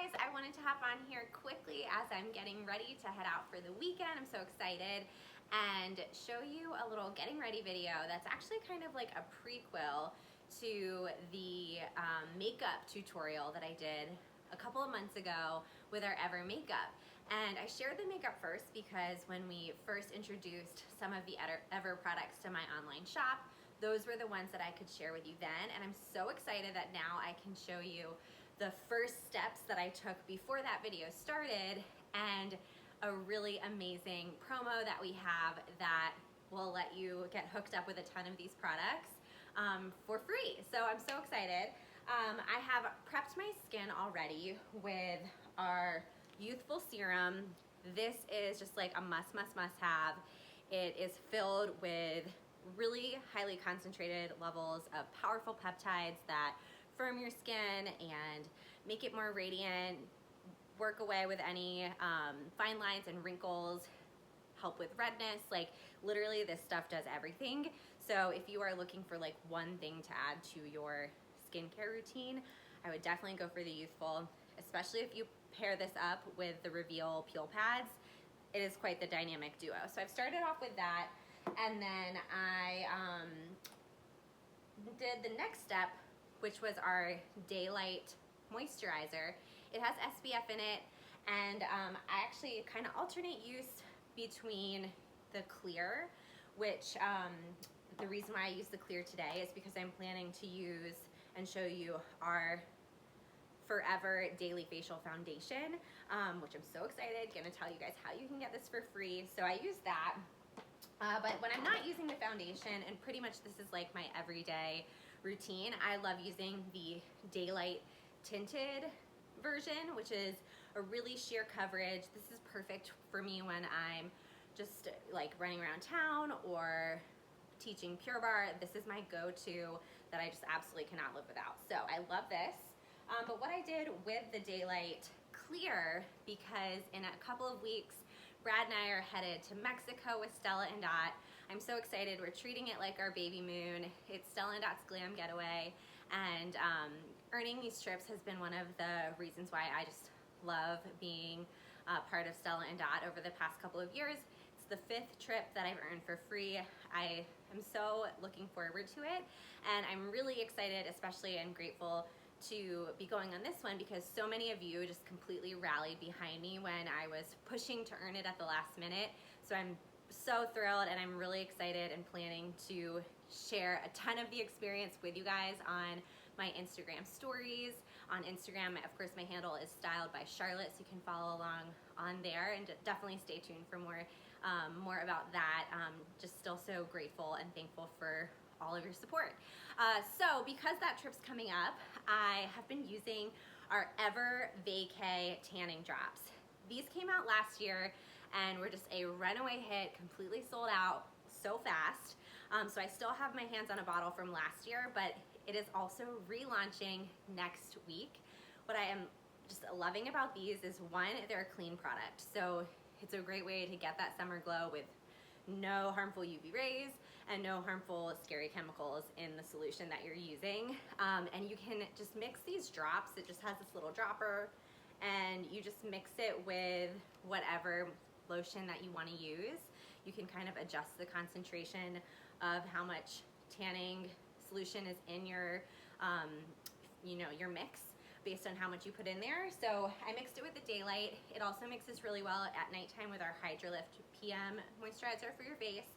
guys, I wanted to hop on here quickly as I'm getting ready to head out for the weekend. I'm so excited, and show you a little getting ready video that's actually kind of like a prequel to the makeup tutorial that I did a couple of months ago with our Ever makeup. And I shared the makeup first because when we first introduced some of the Ever products to my online shop, those were the ones that I could share with you then. And I'm so excited that now I can show you the first steps that I took before that video started, and a really amazing promo that we have that will let you get hooked up with a ton of these products for free. So I'm so excited. I have prepped my skin already with our Youthful Serum. This is just like a must have. It is filled with really highly concentrated levels of powerful peptides that firm your skin and make it more radiant, work away with any fine lines and wrinkles, help with redness. Like literally this stuff does everything. So if you are looking for like one thing to add to your skincare routine, I would definitely go for the Youthful, especially if you pair this up with the Reveal peel pads. It is quite the dynamic duo. So I've started off with that, and then I did the next step, which was our Daylight moisturizer. It has SPF in it, and I actually kind of alternate use between the clear, which the reason why I use the clear today is because I'm planning to use and show you our Forever Daily Facial Foundation, which I'm so excited. Gonna tell you guys how you can get this for free. So I use that. But when I'm not using the foundation, and pretty much this is like my everyday routine, I love using the Daylight tinted version, which is a really sheer coverage. This is perfect for me when I'm just like running around town or teaching Pure Barre. This is my go-to that I just absolutely cannot live without. So I love this. But what I did with the Daylight Clear, because in a couple of weeks, Brad and I are headed to Mexico with Stella and Dot. I'm so excited. We're treating it like our baby moon. It's Stella and Dot's glam getaway, and earning these trips has been one of the reasons why I just love being part of Stella and Dot over the past couple of years. It's the 5th trip that I've earned for free. I am so looking forward to it, and I'm really excited, especially, and grateful to be going on this one because so many of you just completely rallied behind me when I was pushing to earn it at the last minute. So I'm so thrilled, and I'm really excited and planning to share a ton of the experience with you guys on my Instagram stories. On Instagram, of course, my handle is Styled by Charlotte, so you can follow along on there, and definitely stay tuned for more about that. Just still so grateful and thankful for all of your support. So because that trip's coming up, I have been using our Ever Vacay tanning drops. These came out last year and were just a runaway hit, completely sold out so fast. So I still have my hands on a bottle from last year, but it is also relaunching next week. What I am just loving about these is, one, they're a clean product. So it's a great way to get that summer glow with no harmful UV rays and no harmful scary chemicals in the solution that you're using. And you can just mix these drops. It just has this little dropper, and you just mix it with whatever lotion that you want to use. You can kind of adjust the concentration of how much tanning solution is in your your mix based on how much you put in there. So I mixed it with the Daylight. It also mixes really well at nighttime with our Hydralift PM moisturizer for your face.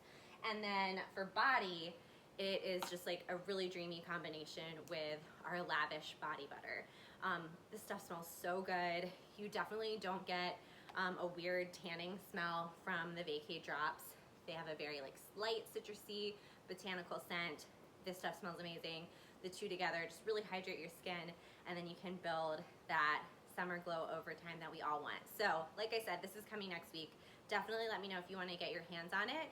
And then for body, it is just like a really dreamy combination with our Lavish body butter. This stuff smells so good. You definitely don't get a weird tanning smell from the Vacay drops. They have a very like light citrusy botanical scent. This stuff smells amazing. The two together just really hydrate your skin, and then you can build that summer glow over time that we all want. So like I said, this is coming next week. Definitely let me know if you want to get your hands on it.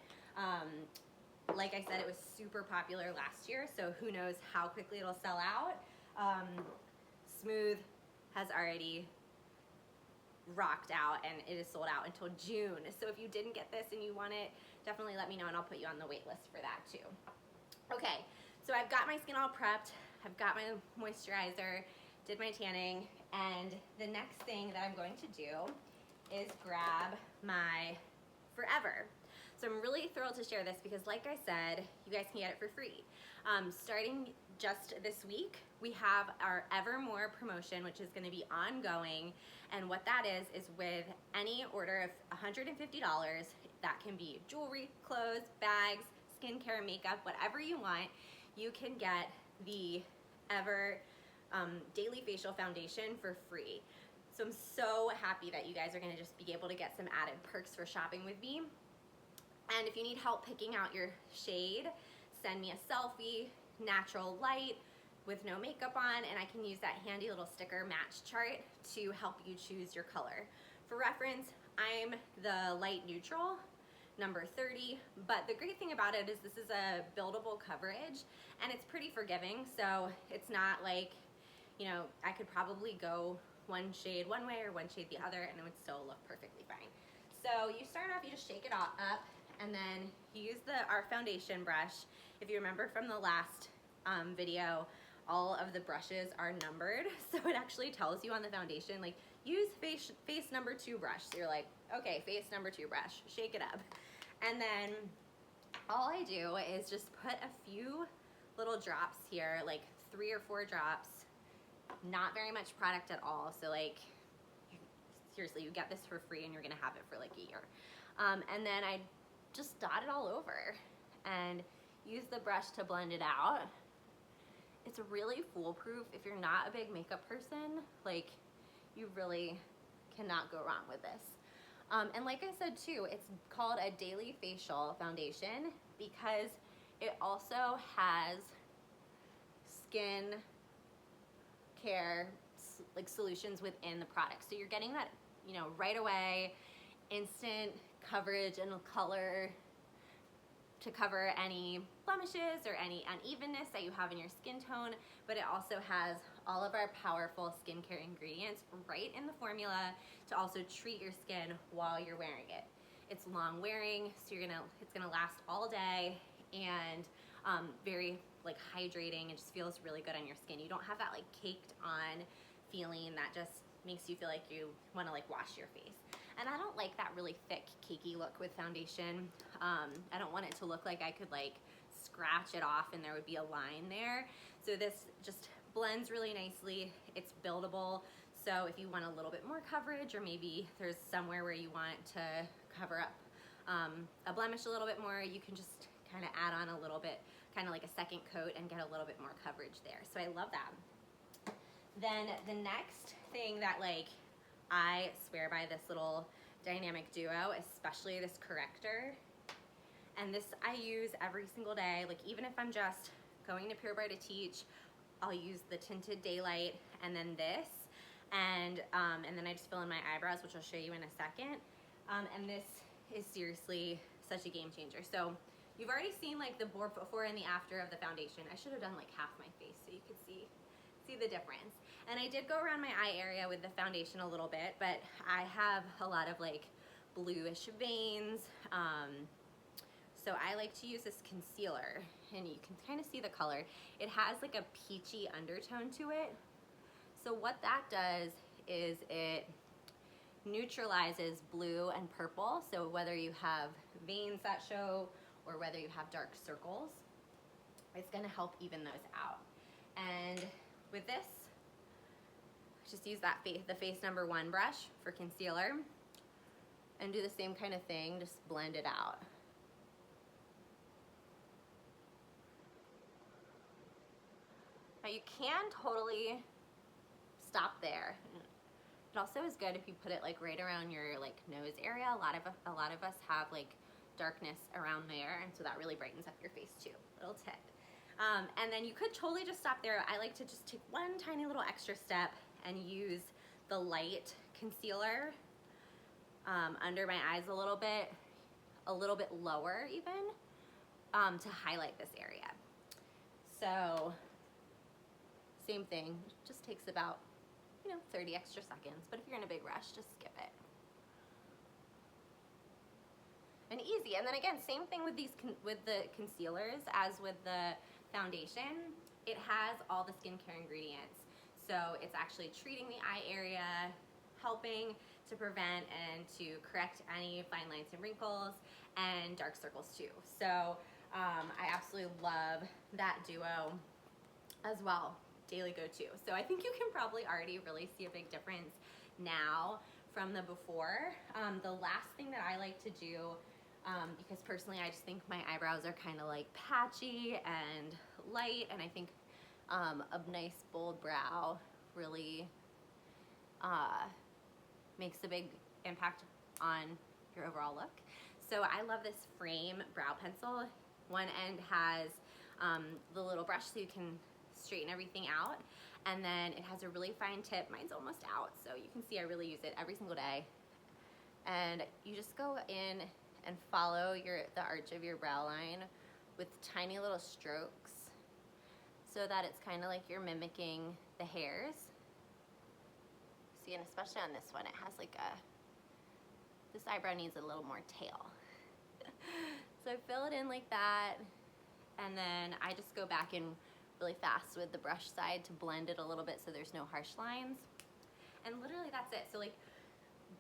Like I said, it was super popular last year, so who knows how quickly it'll sell out. Smooth has already rocked out, and it is sold out until June. So if you didn't get this and you want it, definitely let me know, and I'll put you on the wait list for that too. Okay, so I've got my skin all prepped. I've got my moisturizer. did my tanning, and the next thing that I'm going to do is grab my Forever. So I'm really thrilled to share this because, like I said, you guys can get it for free. Starting just this week, we have our EVER MORE promotion, which is going to be ongoing. And what that is with any order of $150, that can be jewelry, clothes, bags, skincare, makeup, whatever you want, you can get the EVER Daily Facial Foundation for free. So I'm so happy that you guys are going to just be able to get some added perks for shopping with me. And if you need help picking out your shade, send me a selfie, natural light, with no makeup on, and I can use that handy little sticker match chart to help you choose your color. For reference, I'm the light neutral, number 30, but the great thing about it is this is a buildable coverage, and it's pretty forgiving, so it's not like, you know, I could probably go one shade one way or one shade the other, and it would still look perfectly fine. So you start off, you just shake it all up, and then you use our foundation brush. If you remember from the last video, all of the brushes are numbered, so it actually tells you on the foundation, like, use face number 2 brush. So you're like, okay, face number 2 brush, shake it up. And then all I do is just put a few little drops here, like 3 or 4 drops, not very much product at all. So like, seriously, you get this for free and you're gonna have it for like a year. And then I just dot it all over and use the brush to blend it out. It's really foolproof if you're not a big makeup person. Like, you really cannot go wrong with this. And like I said too, it's called a Daily Facial Foundation because it also has skin care like solutions within the product. So you're getting that, you know, right away, instant coverage and color to cover any blemishes or any unevenness that you have in your skin tone, but it also has all of our powerful skincare ingredients right in the formula to also treat your skin while you're wearing it. It's long wearing, so it's gonna last all day, and very like hydrating. It just feels really good on your skin. You don't have that like caked on feeling that just makes you feel like you want to like wash your face. And I don't like that really thick, cakey look with foundation. I don't want it to look like I could like scratch it off and there would be a line there. So this just blends really nicely. It's buildable. So if you want a little bit more coverage, or maybe there's somewhere where you want to cover up a blemish a little bit more, you can just kind of add on a little bit, kind of like a second coat, and get a little bit more coverage there. So I love that. Then the next thing that like I swear by, this little dynamic duo, especially this corrector. And this I use every single day. Like, even if I'm just going to Pure Barre to teach, I'll use the Tinted Daylight and then this. And then I just fill in my eyebrows, which I'll show you in a second. And this is seriously such a game changer. So you've already seen like the before and the after of the foundation. I should have done like half my face so you could see the difference. And I did go around my eye area with the foundation a little bit, but I have a lot of like bluish veins. So I like to use this concealer, and you can kind of see the color. It has like a peachy undertone to it. So what that does is it neutralizes blue and purple. So whether you have veins that show or whether you have dark circles, it's gonna help even those out. And with this, just use that the face number 1 brush for concealer and do the same kind of thing, just blend it out. Now you can totally stop there. It also is good if you put it like right around your like nose area. A lot of us have like darkness around there, and so that really brightens up your face too. Little tip. And then you could totally just stop there. I like to just take one tiny little extra step and use the light concealer under my eyes a little bit lower even, to highlight this area. So same thing, just takes about 30 extra seconds, but if you're in a big rush, just skip it. And easy. And then again, same thing with the concealers as with the foundation. It has all the skincare ingredients. So it's actually treating the eye area, helping to prevent and to correct any fine lines and wrinkles and dark circles too. So I absolutely love that duo as well. Daily go-to. So I think you can probably already really see a big difference now from the before. The last thing that I like to do, because personally I just think my eyebrows are kind of like patchy and light, and I think a nice bold brow really makes a big impact on your overall look. So I love this frame brow pencil. One end has the little brush so you can straighten everything out, and then it has a really fine tip. Mine's almost out, so you can see I really use it every single day. And you just go in and follow the arch of your brow line with tiny little strokes so that it's kind of like you're mimicking the hairs. See, and especially on this one, it has like this eyebrow needs a little more tail. So I fill it in like that, and then I just go back in really fast with the brush side to blend it a little bit so there's no harsh lines. And literally that's it. So like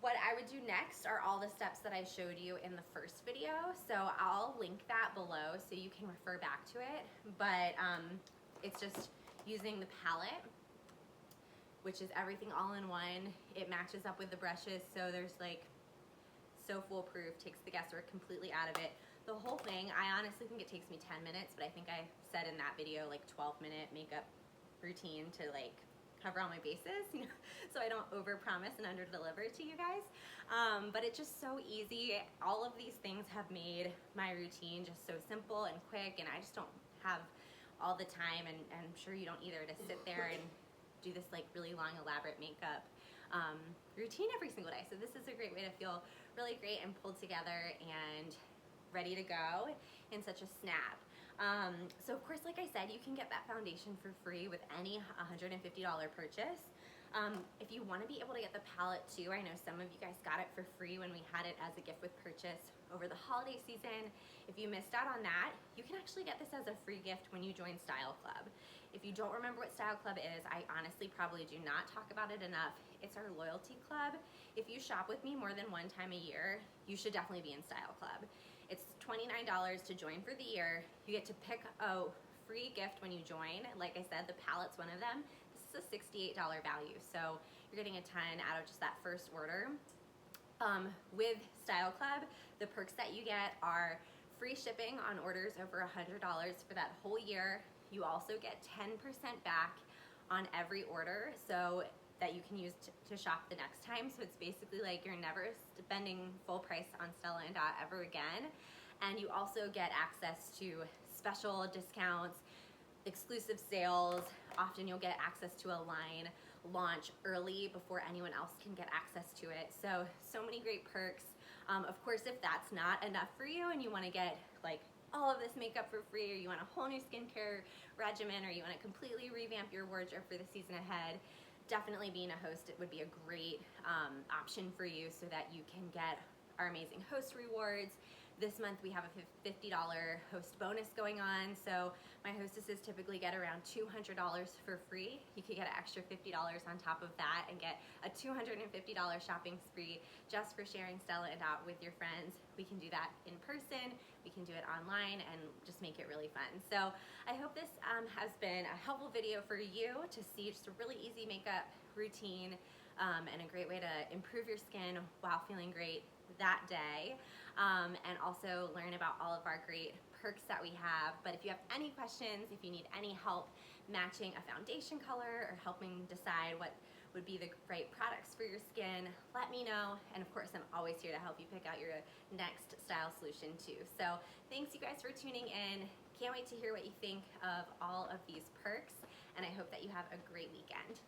what I would do next are all the steps that I showed you in the first video. So I'll link that below so you can refer back to it. But it's just using the palette, which is everything all in one. It matches up with the brushes, so there's like so foolproof, takes the guesswork completely out of it. The whole thing, I honestly think it takes me 10 minutes, but I think I said in that video like 12-minute makeup routine to like cover all my bases, you know, so I don't overpromise and underdeliver to you guys. But it's just so easy. All of these things have made my routine just so simple and quick, and I just don't have all the time, and I'm sure you don't either, to sit there and do this like really long elaborate makeup routine every single day. So this is a great way to feel really great and pulled together and ready to go in such a snap. So of course, like I said, you can get that foundation for free with any $150 purchase. If you want to be able to get the palette too, I know some of you guys got it for free when we had it as a gift with purchase over the holiday season. If you missed out on that, you can actually get this as a free gift when you join StyleCLUB. If you don't remember what StyleCLUB is, I honestly probably do not talk about it enough. It's our loyalty club. If you shop with me more than one time a year, you should definitely be in StyleCLUB. It's $29 to join for the year. You get to pick a free gift when you join. Like I said, the palette's one of them. This is a $68 value, so you're getting a ton out of just that first order. With StyleCLUB, the perks that you get are free shipping on orders over $100 for that whole year. You also get 10% back on every order, so that you can use to shop the next time. So it's basically like you're never spending full price on Stella & Dot ever again. And you also get access to special discounts, exclusive sales. Often you'll get access to a line launch early before anyone else can get access to it. So many great perks. Of course, if that's not enough for you and you want to get like all of this makeup for free, or you want a whole new skincare regimen, or you want to completely revamp your wardrobe for the season ahead, definitely being a host, it would be a great option for you so that you can get our amazing host rewards. This month we have a $50 host bonus going on, so my hostesses typically get around $200 for free. You could get an extra $50 on top of that and get a $250 shopping spree just for sharing Stella & Dot with your friends. We can do that in person, we can do it online, and just make it really fun. So I hope this has been a helpful video for you to see just a really easy makeup routine and a great way to improve your skin while feeling great that day, and also learn about all of our great perks that we have. But if you have any questions, if you need any help matching a foundation color or helping decide what would be the right products for your skin, let me know. And of course, I'm always here to help you pick out your next style solution too. So thanks you guys for tuning in. Can't wait to hear what you think of all of these perks, and I hope that you have a great weekend.